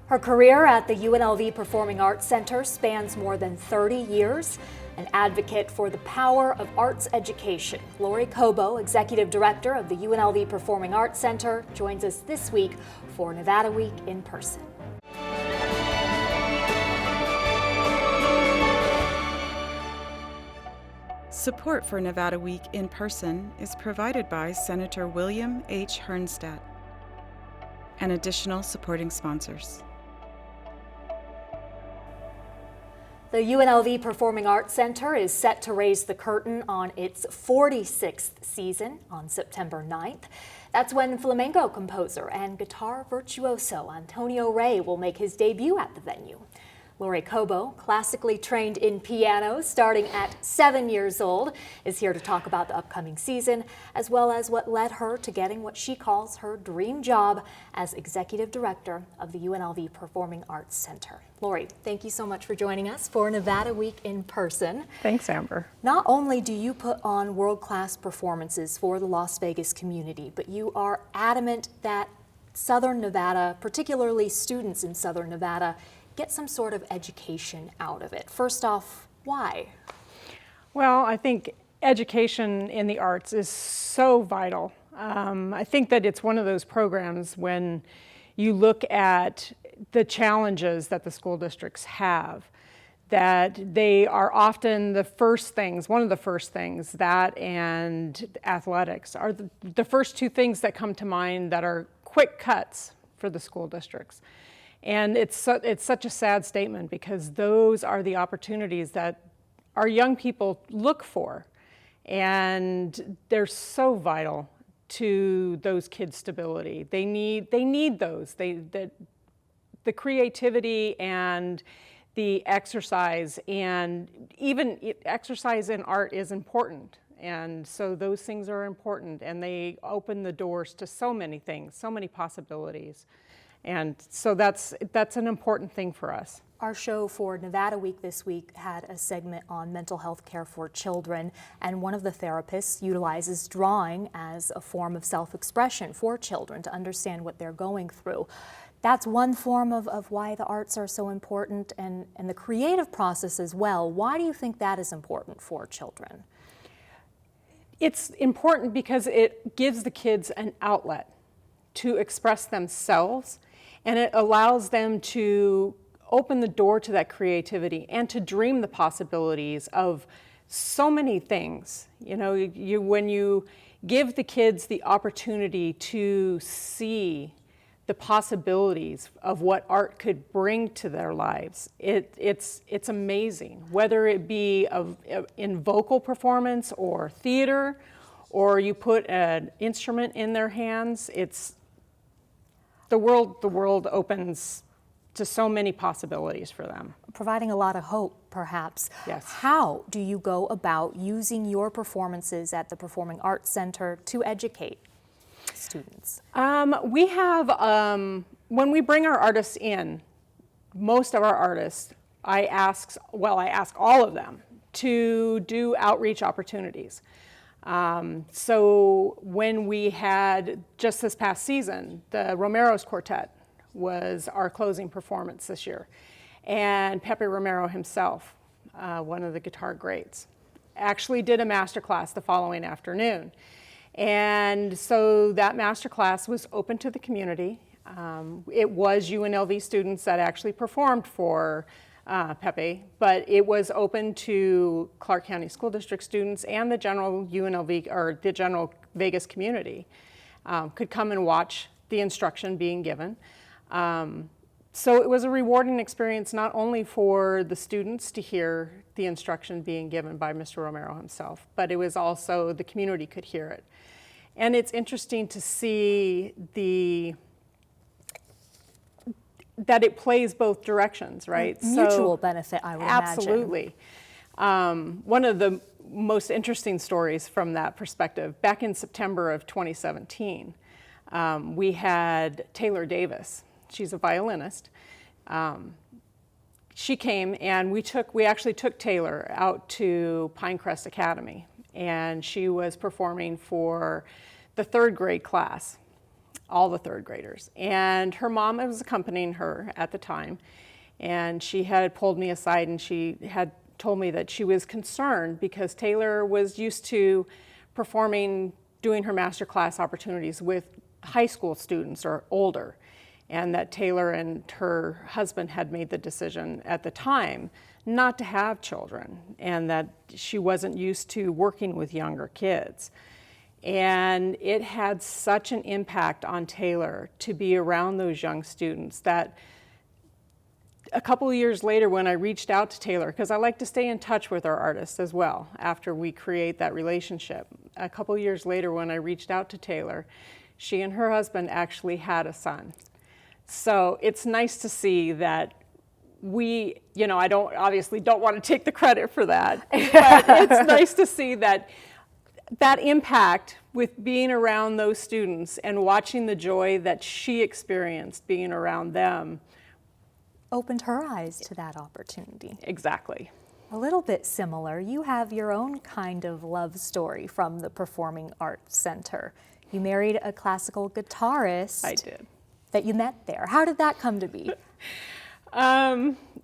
Her career at the UNLV Performing Arts Center spans more than 30 years. An advocate for the power of arts education, Lori Cobo, Executive Director of the UNLV Performing Arts Center, joins us this week for Nevada Week in person. Support for Nevada Week in person is provided by Senator William H. Hernnstadt and additional supporting sponsors. The UNLV Performing Arts Center is set to raise the curtain on its 46th season on September 9th. That's when flamenco composer and guitar virtuoso Antonio Rey will make his debut at the venue. Lori Cobo, classically trained in piano starting at 7 years old, is here to talk about the upcoming season, as well as what led her to getting what she calls her dream job as Executive Director of the UNLV Performing Arts Center. Lori, thank you so much for joining us for Nevada Week in person. Thanks, Amber. Not only do you put on world-class performances for the Las Vegas community, but you are adamant that Southern Nevada, particularly students in Southern Nevada, get some sort of education out of it. First off, why? Well, I think education in the arts is so vital. I think that it's one of those programs when you look at the challenges that the school districts have, that they are often the first things, one of the first things, that and athletics are the first two things that come to mind that are quick cuts for the school districts. And it's such a sad statement because those are the opportunities that our young people look for. And they're so vital to those kids' stability. They need those. The creativity and the exercise, and even exercise in art is important. And so those things are important, and they open the doors to so many things, so many possibilities. And so that's an important thing for us. Our show for Nevada Week this week had a segment on mental health care for children, and one of the therapists utilizes drawing as a form of self-expression for children to understand what they're going through. That's one form of why the arts are so important, and the creative process as well. Why do you think that is important for children? It's important because it gives the kids an outlet to express themselves, and it allows them to open the door to that creativity and to dream the possibilities of so many things. You know, when you give the kids the opportunity to see the possibilities of what art could bring to their lives, it's amazing. Whether it be in vocal performance or theater, or you put an instrument in their hands, the world opens to so many possibilities for them. Providing a lot of hope, perhaps. Yes. How do you go about using your performances at the Performing Arts Center to educate students? We have, when we bring our artists in, most of our artists, I ask all of them to do outreach opportunities. So when we had, just this past season, the Romero's Quartet was our closing performance this year. And Pepe Romero himself, one of the guitar greats, actually did a masterclass the following afternoon. And so that masterclass was open to the community. It was UNLV students that actually performed for Pepe, but it was open to Clark County School District students, and the general UNLV, or the general Vegas community could come and watch the instruction being given. So it was a rewarding experience, not only for the students to hear the instruction being given by Mr. Romero himself, but it was also the community could hear it. And it's interesting to see that it plays both directions, right? Mutual benefit, I would imagine. Absolutely. One of the most interesting stories from that perspective, back in September of 2017, we had Taylor Davis. She's a violinist. She came, and we actually took Taylor out to Pinecrest Academy, and she was performing for the third grade class. all the third graders. And her mom was accompanying her at the time, and she had pulled me aside and she had told me that she was concerned because Taylor was used to performing, doing her master class opportunities with high school students or older, and that Taylor and her husband had made the decision at the time not to have children, and that she wasn't used to working with younger kids. And it had such an impact on Taylor to be around those young students that a couple of years later when I reached out to Taylor, because I like to stay in touch with our artists as well after we create that relationship. A couple of years later when I reached out to Taylor, she and her husband actually had a son. So it's nice to see that we, I obviously don't want to take the credit for that, but it's nice to see that impact with being around those students and watching the joy that she experienced being around them. Opened her eyes to that opportunity. Exactly. A little bit similar, you have your own kind of love story from the Performing Arts Center. You married a classical guitarist. I did. That you met there. How did that come to be?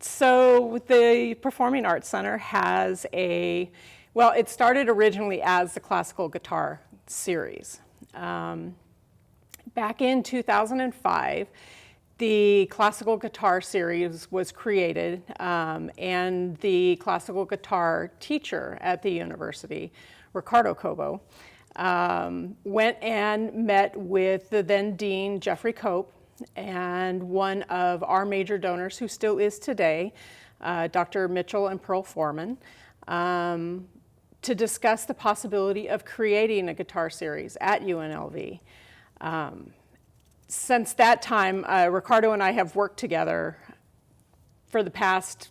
So the Performing Arts Center has it started originally as the classical guitar series. Back in 2005, the classical guitar series was created, and the classical guitar teacher at the university, Ricardo Cobo, went and met with the then dean, Jeffrey Cope, and one of our major donors, who still is today, Dr. Mitchell and Pearl Foreman, to discuss the possibility of creating a guitar series at UNLV. Since that time, Ricardo and I have worked together for the past,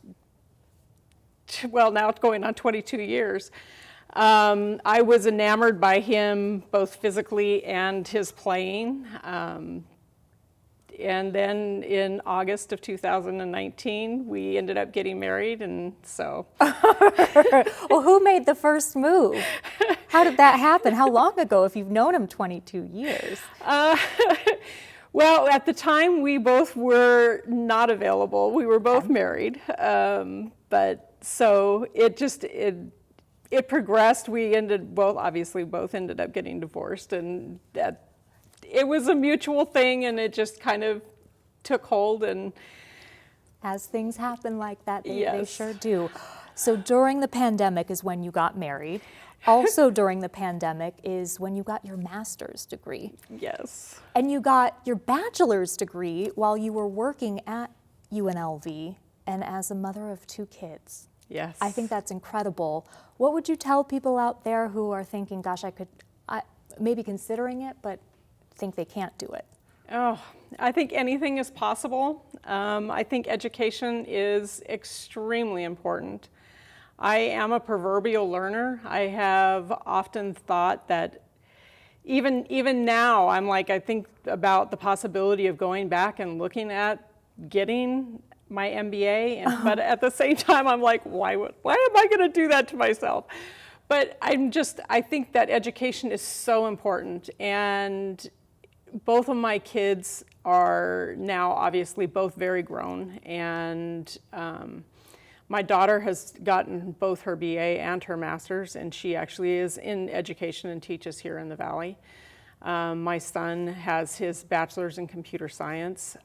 now it's going on 22 years. I was enamored by him both physically and his playing. And then in August of 2019, we ended up getting married, and so. Well, who made the first move? How did that happen? How long ago, if you've known him 22 years? Well, at the time, we both were not available. We were both married, but so it progressed. We both ended up getting divorced, and that it was a mutual thing, and it just kind of took hold. And as things happen like that, they Yes. sure do. So during the pandemic is when you got married. Also during the pandemic is when you got your master's degree. Yes. And you got your bachelor's degree while you were working at UNLV and as a mother of 2 kids. Yes. I think that's incredible. What would you tell people out there who are thinking, gosh, I maybe considering it, but think they can't do it? Oh, I think anything is possible. I think education is extremely important. I am a proverbial learner. I have often thought that even now, I think about the possibility of going back and looking at getting my MBA, but at the same time, I'm like, why am I going to do that to myself? But I think that education is so important, and both of my kids are now obviously both very grown, and my daughter has gotten both her BA and her master's, and she actually is in education and teaches here in the Valley. My son has his bachelor's in computer science.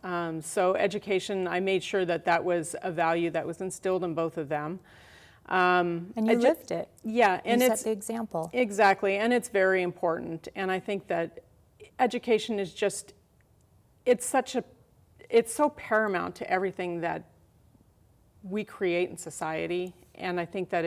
So education, I made sure that was a value that was instilled in both of them. And you lived it. Yeah. And you set the example. Exactly, and it's very important. And I think that education is it's so paramount to everything that we create in society. And I think that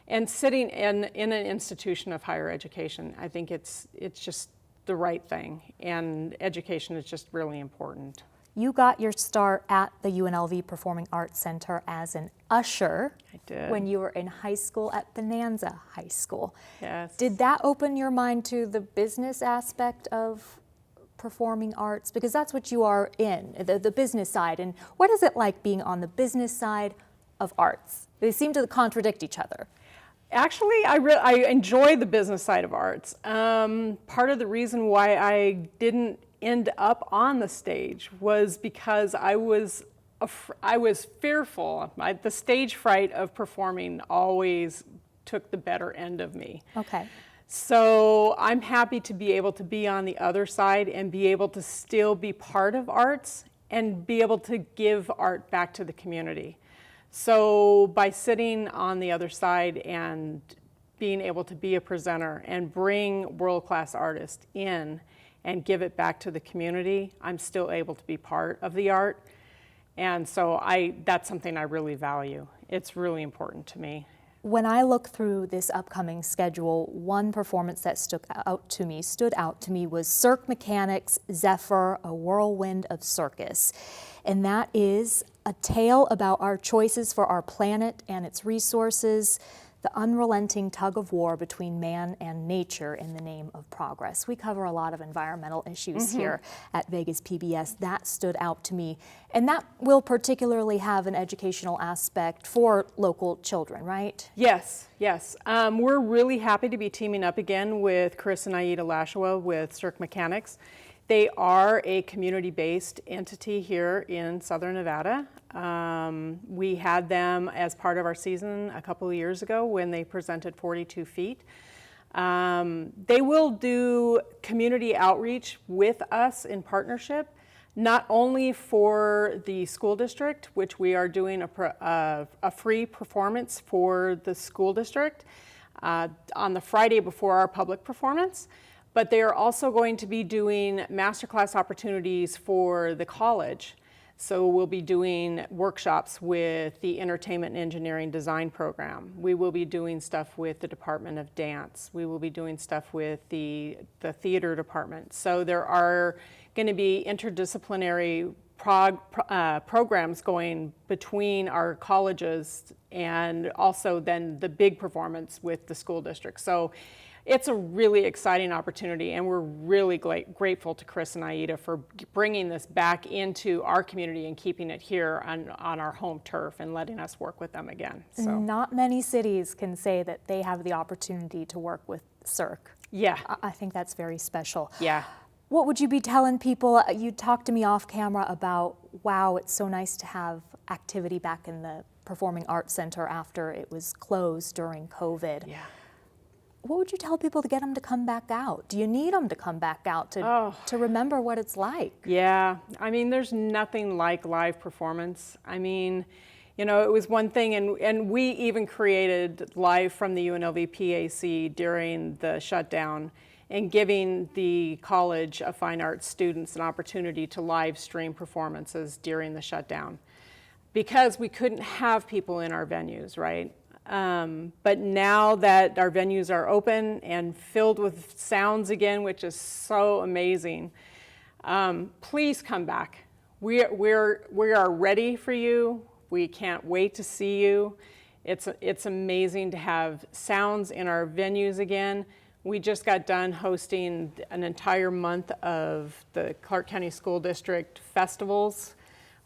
and sitting in an institution of higher education, I think it's just the right thing, and education is just really important. You got your start at the UNLV Performing Arts Center as an usher. I did. When you were in high school at Bonanza High School. Yes. Did that open your mind to the business aspect of performing arts? Because that's what you are in, the business side. And what is it like being on the business side of arts? They seem to contradict each other. Actually, I enjoy the business side of arts. Part of the reason why I didn't end up on the stage was because I was fearful. The stage fright of performing always took the better end of me. Okay. So I'm happy to be able to be on the other side and be able to still be part of arts and be able to give art back to the community. So by sitting on the other side and being able to be a presenter and bring world-class artists in and give it back to the community, I'm still able to be part of the art. And so that's something I really value. It's really important to me. When I look through this upcoming schedule, one performance that stood out to me was Cirque Mechanics' Zephyr, A Whirlwind of Circus. And that is a tale about our choices for our planet and its resources, the unrelenting tug of war between man and nature in the name of progress. We cover a lot of environmental issues here at Vegas PBS. That stood out to me. And that will particularly have an educational aspect for local children, right? Yes, yes. We're really happy to be teaming up again with Chris and Aida Lashua with Cirque Mechanics. They are a community-based entity here in Southern Nevada. We had them as part of our season a couple of years ago when they presented 42 Feet. They will do community outreach with us in partnership, not only for the school district, which we are doing a free performance for the school district on the Friday before our public performance, but they are also going to be doing masterclass opportunities for the college. So we'll be doing workshops with the Entertainment and Engineering Design program. We will be doing stuff with the Department of Dance. We will be doing stuff with the theater department. So there are going to be interdisciplinary programs going between our colleges and also then the big performance with the school district. So it's a really exciting opportunity, and we're really grateful to Chris and Aida for bringing this back into our community and keeping it here on our home turf and letting us work with them again. So. Not many cities can say that they have the opportunity to work with Cirque. Yeah. I think that's very special. Yeah. What would you be telling people? You talked to me off camera about, wow, it's so nice to have activity back in the Performing Arts Center after it was closed during COVID. Yeah. What would you tell people to get them to come back out? Do you need them to come back out to remember what it's like? Yeah, I mean, there's nothing like live performance. I mean, you know, it was one thing, and we even created live from the UNLV PAC during the shutdown and giving the College of Fine Arts students an opportunity to live stream performances during the shutdown because we couldn't have people in our venues, right? But now that our venues are open and filled with sounds again, which is so amazing, please come back. We are ready for you. We can't wait to see you. It's amazing to have sounds in our venues again. We just got done hosting an entire month of the Clark County School District festivals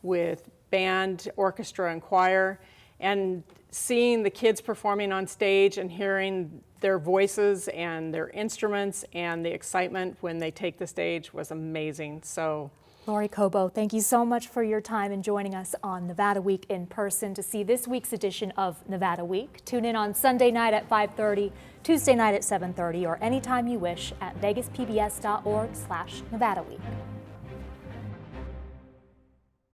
with band, orchestra, and choir. And seeing the kids performing on stage and hearing their voices and their instruments and the excitement when they take the stage was amazing. So, Lori Cobo, thank you so much for your time and joining us on Nevada Week in person. To see this week's edition of Nevada Week, tune in on Sunday night at 5:30, Tuesday night at 7:30, or anytime you wish at vegaspbs.org/Nevada Week.